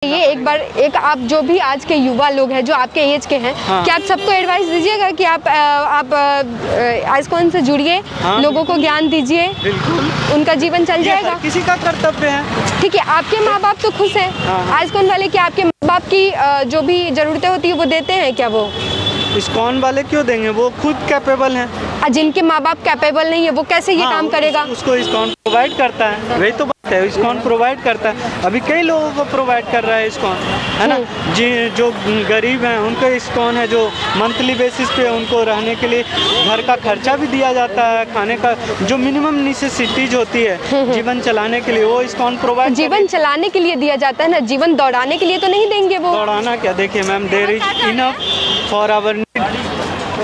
ये एक बार एक आप जो भी आज के युवा लोग हैं जो आपके एज के हैं, हाँ। क्या आप सबको एडवाइस दीजिएगा कि आप आइस्कॉन से जुड़िए, हाँ। लोगों को ज्ञान दीजिए, बिल्कुल, उनका जीवन चल ये जाएगा। हर किसी का कर्तव्य है। ठीक है, आपके माँ बाप तो खुश हैं, हाँ। आइस्कॉन वाले क्या आपके माँ बाप की जो भी ज़रूरतें होती है वो देते हैं क्या वो? इस्कॉन वाले क्यों देंगे, वो खुद कैपेबल हैं। जिनके माँ बाप कैपेबल नहीं है वो कैसे ये काम करेगा? उसको इस्कॉन प्रोवाइड करता है, वही तो बात है, इस्कॉन प्रोवाइड करता है। अभी कई लोगों को प्रोवाइड कर रहा है इस्कॉन, है ना। जी, जो गरीब हैं उनको इस्कॉन है, जो मंथली बेसिस पे उनको रहने के लिए घर का खर्चा भी दिया जाता है, खाने का जो मिनिमम नेसेसिटीज होती है जीवन चलाने के लिए, वो इस्कॉन प्रोवाइड। जीवन चलाने के लिए दिया जाता है ना, जीवन दौड़ाने के लिए तो नहीं देंगे वो। दौड़ाना क्या, देखिए ma'am, there is enough for our need.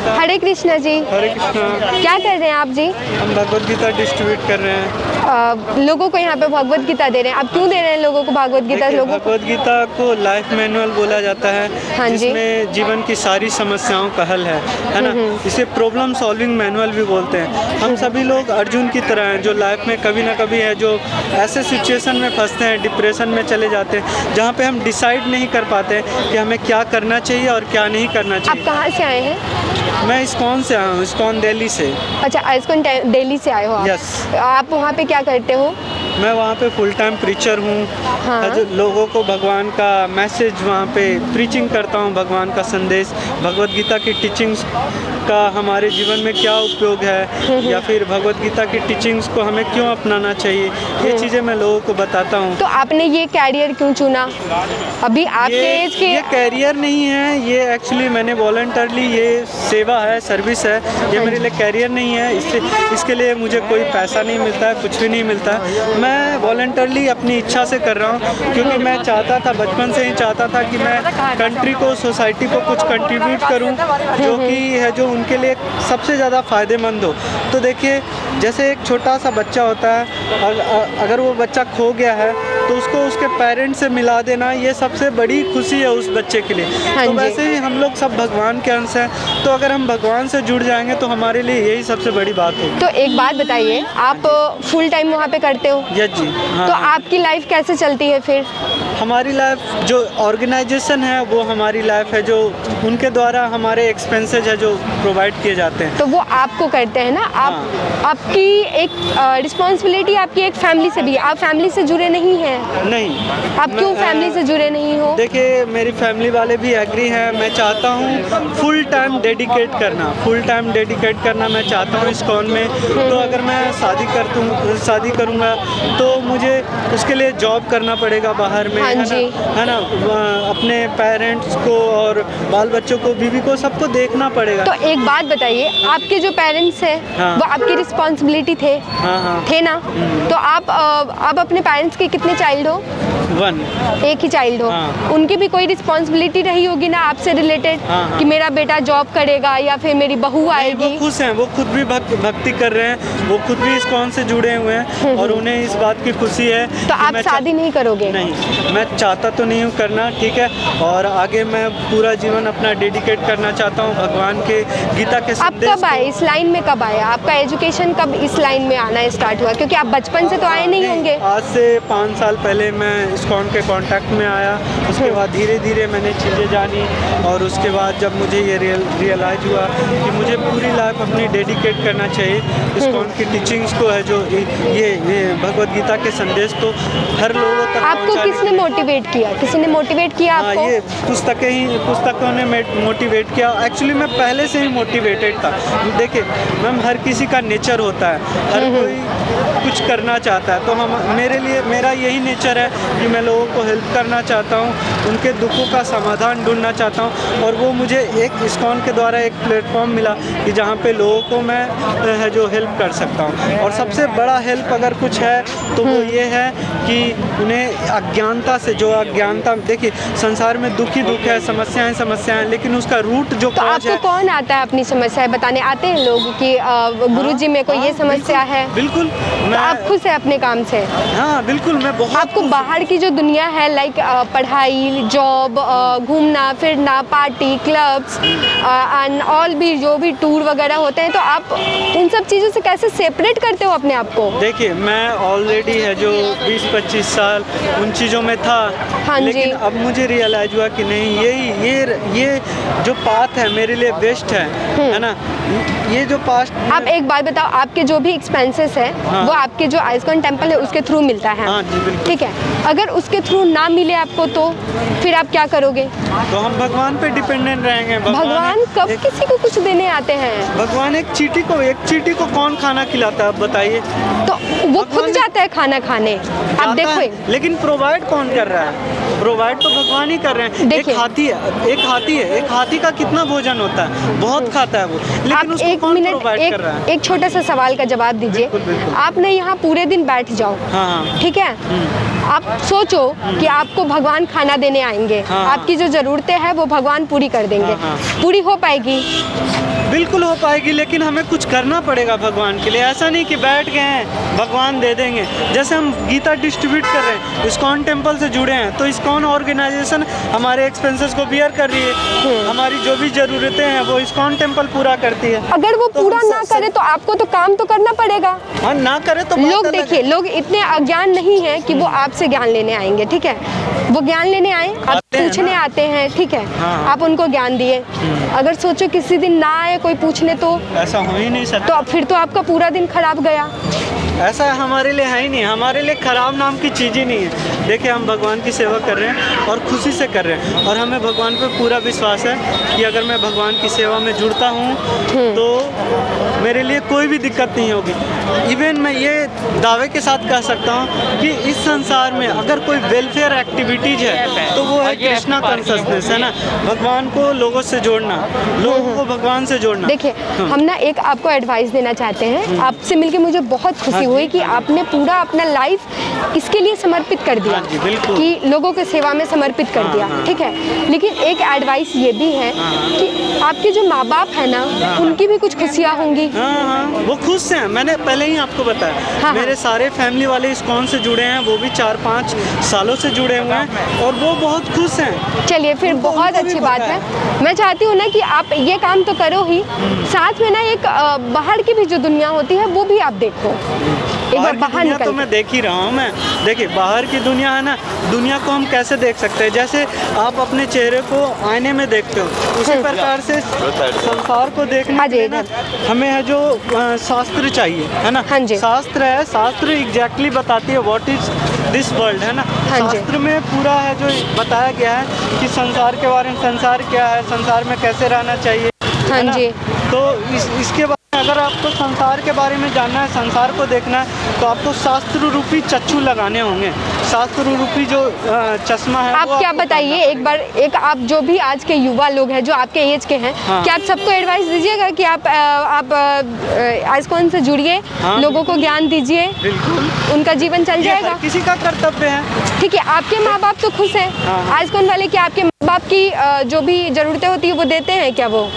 Hare Krishna ji. Hare Krishna. क्या कर रहे हैं आप जी? हम भगवत गीता डिस्ट्रीब्यूट कर रहे हैं। लोगों को यहाँ पे भगवत गीता दे रहे हैं। आप क्यों दे रहे हैं लोगों को भगवत गीता? देखिए, लोगों भगवत गीता को लाइफ मैनुअल बोला जाता है, हाँ जी। जिसमें जीवन की सारी समस्याओं का हल है ना। इसे प्रॉब्लम सॉल्विंग मैनुअल भी बोलते हैं। हम सभी लोग अर्जुन की तरह हैं, जो लाइफ में कभी ना कभी है, जो ऐसे सिचुएशन में फंसते हैं, डिप्रेशन में चले जाते हैं, जहाँ पे हम डिसाइड नहीं कर पाते कि हमें क्या करना चाहिए और क्या नहीं करना आप चाहिए। कहाँ से आए हैं? मैं इस्कॉन से आया हूँ, इस्कॉन दिल्ली से। अच्छा, आइस्कॉन दिल्ली से आए हो आप? यस। आप वहाँ पे क्या करते हो? मैं वहाँ पे फुल टाइम प्रीचर हूँ। हाँ। जो लोगों को भगवान का मैसेज वहाँ पे प्रीचिंग करता हूँ, भगवान का संदेश, भगवत गीता की टीचिंग्स का हमारे जीवन में क्या उपयोग है, या फिर भगवत गीता की टीचिंग्स को हमें क्यों अपनाना चाहिए, ये चीज़ें मैं लोगों को बताता हूँ। तो आपने ये कैरियर क्यों चुना? अभी आपके एज के ये कैरियर नहीं है, ये एक्चुअली मैंने वॉलंटरली, ये सेवा है, सर्विस है, ये मेरे लिए कैरियर नहीं है। इसके लिए मुझे कोई पैसा नहीं मिलता है, कुछ भी नहीं मिलता है। मैं वॉलंटरली अपनी इच्छा से कर रहा हूँ, क्योंकि मैं चाहता था, बचपन से ही चाहता था कि मैं कंट्री को, सोसाइटी को कुछ कंट्रीब्यूट करूँ, जो कि है, जो उनके लिए सबसे ज़्यादा फ़ायदेमंद हो। तो देखिए, जैसे एक छोटा सा बच्चा होता है, अगर वो बच्चा खो गया है तो उसको उसके पेरेंट्स से मिला देना, ये सबसे बड़ी खुशी है उस बच्चे के लिए। तो वैसे ही हम लोग सब भगवान के अंश हैं, तो अगर हम भगवान से जुड़ जाएंगे तो हमारे लिए यही सबसे बड़ी बात होगी। तो एक बात बताइए, आप फुल टाइम वहाँ पे करते हो? यस जी, हाँ। तो आपकी लाइफ कैसे चलती है फिर? हमारी लाइफ, जो ऑर्गेनाइजेशन है वो हमारी लाइफ है, जो उनके द्वारा हमारे एक्सपेंसेज है जो प्रोवाइड किए जाते हैं, तो वो आपको करते हैं ना। आपकी एक रिस्पॉन्सिबिलिटी आपकी एक फैमिली से भी है। आप फैमिली से जुड़े नहीं हैं? नहीं। आप क्यों फैमिली से जुड़े नहीं हो? देखिए, मेरी फैमिली वाले भी एग्री हैं। मैं चाहता हूँ फुल टाइम डेडिकेट करना मैं चाहता हूँ इस्कॉन में। तो अगर मैं शादी करूँगा तो मुझे उसके लिए जॉब करना पड़ेगा बाहर में, हाँ जी। है ना। अपने पेरेंट्स को और बाल बच्चों को, बीवी को, सबको देखना पड़ेगा। तो एक बात बताइए, आपके जो पेरेंट्स हैं हाँ। वो आपकी रिस्पॉन्सिबिलिटी थे? हाँ। थे ना। तो आप अपने पेरेंट्स के कितने चाइल्ड हो? 1। एक ही चाइल्ड हो। हाँ। उनकी भी कोई रिस्पॉन्सिबिलिटी रही होगी ना आपसे रिलेटेड, हाँ। कि मेरा बेटा जॉब करेगा या फिर मेरी बहू आएगी? वो खुश हैं, वो खुद भी भक्ति कर रहे हैं, वो खुद भी इस्कॉन से जुड़े हुए हैं और उन्हें इस बात की खुशी है। तो आप शादी नहीं करोगे? नहीं, मैं चाहता तो नहीं हूँ करना, ठीक है, और आगे मैं पूरा जीवन अपना डेडिकेट करना चाहता हूँ भगवान के गीता के संदेश। आप कब आए इस लाइन में? कब आया आपका एजुकेशन? कब इस लाइन में आना स्टार्ट हुआ? क्योंकि आप बचपन से तो आए नहीं होंगे। आज से 5 साल पहले मैं इस्कॉन के कांटेक्ट में आया। उसके बाद धीरे धीरे मैंने चीज़ें जानी, और उसके बाद जब मुझे ये रियलाइज़ हुआ कि मुझे पूरी लाइफ अपनी डेडिकेट करना चाहिए इस्कॉन की टीचिंग्स को, है जो ये भगवत गीता के संदेश को हर लोगों तक आपको किसने मोटिवेट किया? किसी ने मोटिवेट किया आपको? ये पुस्तकों ने मोटिवेट किया। एक्चुअली मैं पहले से ही मोटिवेटेड था। देखिए मैम, हर किसी का नेचर होता है, हर कोई कुछ करना चाहता है, तो मेरा यही नेचर है कि मैं लोगों को हेल्प करना चाहता हूँ, उनके दुखों का समाधान ढूंढना चाहता हूँ। और वो मुझे एक इस्कॉन के द्वारा एक प्लेटफॉर्म मिला कि जहाँ पे लोगों को मैं है जो हेल्प कर सकता हूँ। और सबसे बड़ा हेल्प अगर कुछ है तो वो ये है कि उन्हें अज्ञानता से, जो अज्ञानता, देखिए संसार में दुख ही दुख है, समस्याएं, लेकिन उसका रूट जो तो आपको है, कौन आता है अपनी समस्याएं बताने? आते हैं लोग कि गुरुजी मेरे को ये समस्या है? बिल्कुल। तो आप खुश हैं अपने काम से? हाँ बिल्कुल, मैं बहुत आपको बाहर की जो दुनिया है, लाइक पढ़ाई, जॉब, घूमना फिरना, पार्टी, क्लब्स एंड ऑल भी जो भी टूर वगैरह होते हैं, तो आप इन सब चीज़ों से कैसे सेपरेट करते हो अपने आप को? देखिए, मैं ऑलरेडी है जो 20-25 साल उन चीज़ों में था। हाँ जी। लेकिन अब मुझे रियलाइज हुआ कि नहीं, ये जो पाथ है मेरे लिए बेस्ट है ना। ये जो पास्ट आप एक बात बताओ, आपके जो भी एक्सपेंसेस है वो आपके जो आइस्कॉन टेम्पल है उसके थ्रू मिलता है? हाँ जी, बिल्कुल। ठीक है, अगर उसके थ्रू ना मिले आपको तो फिर आप क्या करोगे? तो हम भगवान पे डिपेंडेंट रहेंगे। भगवान कब किसी को कुछ देने आते हैं? भगवान एक चींटी को कौन खाना खिलाता है, आप बताइए? तो वो खुद जाता है खाना खाने, आप देखो। लेकिन प्रोवाइड कौन कर रहा है? प्रोवाइड तो भगवान ही कर रहे हैं। देखिए, एक हाथी का कितना भोजन होता है, बहुत खाता है वो, लेकिन आप उसको एक कौन मिनट प्रोवाइड कर रहा है? एक छोटा सा सवाल का जवाब दीजिए। बिल्कुल। आप ना यहाँ पूरे दिन बैठ जाओ, हाँ। ठीक है, आप सोचो कि आपको भगवान खाना देने आएंगे, हाँ। आपकी जो ज़रूरतें हैं वो भगवान पूरी कर देंगे। हाँ। पूरी हो पाएगी? बिल्कुल हो पाएगी, लेकिन हमें कुछ करना पड़ेगा भगवान के लिए। ऐसा नहीं कि बैठ गए हैं भगवान दे देंगे। जैसे हम गीता डिस्ट्रीब्यूट कर रहे हैं, इस्कॉन टेम्पल से जुड़े हैं, तो इस्कॉन ऑर्गेनाइजेशन हमारे एक्सपेंसेस को बियर कर रही है। हमारी जो भी ज़रूरतें हैं वो इस्कॉन टेम्पल पूरा करती है। अगर वो तो पूरा ना करे तो आपको तो काम तो करना पड़ेगा। हाँ, ना करे तो बात लोग अलग है। देखिए, लोग इतने अज्ञान नहीं है कि वो आपसे ज्ञान लेने आएंगे, ठीक है, वो ज्ञान लेने आए, आप पूछने आते हैं, ठीक है, हाँ। आप उनको ज्ञान दिए। अगर सोचो किसी दिन ना आए कोई पूछने तो ऐसा हो ही नहीं सकता। फिर तो आपका पूरा दिन खराब गया। ऐसा हमारे लिए है ही नहीं, हमारे लिए खराब नाम की चीज़ ही नहीं है। देखिए, हम भगवान की सेवा कर रहे हैं और खुशी से कर रहे हैं, और हमें भगवान पे पूरा विश्वास है कि अगर मैं भगवान की सेवा में जुड़ता हूँ तो मेरे लिए कोई भी दिक्कत नहीं होगी। इवन मैं ये दावे के साथ कह सकता हूँ कि इस संसार में अगर कोई वेलफेयर एक्टिविटीज़ है तो वो है कृष्णा कॉन्शसनेस, है ना। भगवान को लोगों से जोड़ना, लोगों को भगवान से जोड़ना। देखिए, हम ना एक आपको एडवाइस देना चाहते हैं। आपसे मिलके मुझे बहुत खुशी हुई कि आपने पूरा अपना लाइफ इसके लिए समर्पित कर दिया, हाँ जी, बिल्कुल। कि लोगों के सेवा में समर्पित कर दिया, ठीक है। लेकिन एक एडवाइस ये भी है कि आपके जो माँ बाप है ना, उनकी भी कुछ खुशियाँ होंगी। हाँ, वो खुश हैं। मैंने पहले ही आपको बताया, हाँ। मेरे सारे फैमिली वाले इस्कॉन से जुड़े हैं, वो भी 4-5 सालों से जुड़े हुए हैं और वो बहुत खुश हैं। चलिए, फिर बहुत उनको भी अच्छी पता बात है। मैं चाहती हूँ ना कि आप ये काम तो करो ही, साथ में ना एक बाहर की भी जो दुनिया होती है वो भी आप देखो। एक बार बाहर दुनिया तो निकल मैं देख ही रहा हूँ। मैं देखिए, बाहर की दुनिया है ना, दुनिया को हम कैसे देख सकते हैं? जैसे आप अपने चेहरे को आईने में देखते हो, उसी प्रकार से संसार को देखने के लिए ना हमें है जो शास्त्र चाहिए, है ना। हाँ जी। शास्त्र है, शास्त्र एग्जैक्टली बताती है व्हाट इज दिस वर्ल्ड, है ना। हाँ जी। शास्त्र में पूरा है जो बताया गया है कि संसार के बारे में, संसार क्या है, संसार में कैसे रहना चाहिए, हाँ है ना? जी। तो इसके बारे में अगर आपको संसार के बारे में जानना है, संसार को देखना है, तो आपको शास्त्र रूपी चक्षु लगाने होंगे। शास्त्र रूपी जो चश्मा है। आप क्या बताइए, एक बार आप जो भी आज के युवा लोग हैं जो आपके एज के हैं, हाँ। क्या आप सबको एडवाइस दीजिएगा कि आप आइस्कॉन से जुड़िए, हाँ। लोगों को ज्ञान दीजिए, बिल्कुल, उनका जीवन चल ये जाएगा? हर किसी का कर्तव्य है। ठीक है, आपके माँ बाप तो खुश हैं। हाँ। आइस्कॉन वाले क्या आपके माँ बाप की जो भी ज़रूरतें होती है वो देते हैं क्या? वो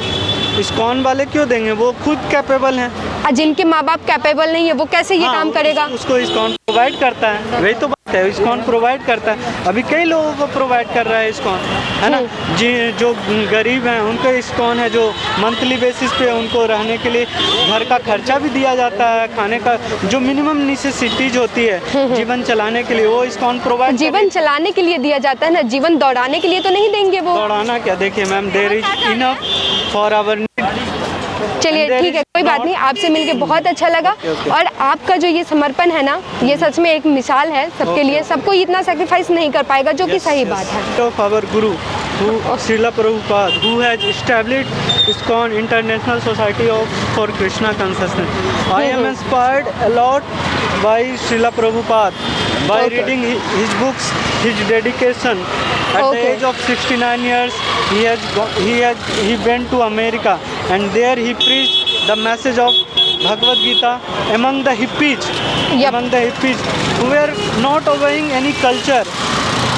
इस्कॉन वाले क्यों देंगे? वो खुद कैपेबल हैं। जिनके माँ बाप कैपेबल नहीं है वो कैसे ये काम करेगा? उसको इस्कॉन प्रोवाइड करता है, वही तो बात है। इस्कॉन प्रोवाइड करता है, अभी कई लोगों को प्रोवाइड कर रहा है इस्कॉन, है ना। जी, जो गरीब हैं उनको इस्कॉन है जो मंथली बेसिस पे उनको रहने के लिए घर का खर्चा भी दिया जाता है, खाने का जो मिनिमम नेसेसिटीज होती है जीवन चलाने के लिए, वो इस्कॉन प्रोवाइड। जीवन चलाने के लिए दिया जाता है ना, जीवन दौड़ाने के लिए तो नहीं देंगे वो। दौड़ाना क्या, देखिए ma'am, there is enough for our. चलिए ठीक है, कोई बात नहीं, आपसे मिलके बहुत अच्छा लगा। और आपका जो ये समर्पण है ना, ये सच में एक मिसाल है सबके लिए। सबको इतना सेक्रीफाइस नहीं कर पाएगा, जो कि सही बात है। Of our Guru Srila Prabhupada, who has established ISKCON International Society for Krishna Consciousness. I am inspired a lot by Srila Prabhupada by reading his books, his dedication. At the age of 69 years, he went to America, and there he preached the message of Bhagavad Gita among the hippies, who were not obeying any culture.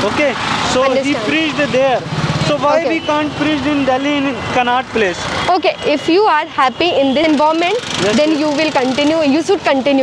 Okay, so he preached there. So why we can't preach in Delhi in Connaught Place? Okay, if you are happy in this environment, then you will continue. You should continue.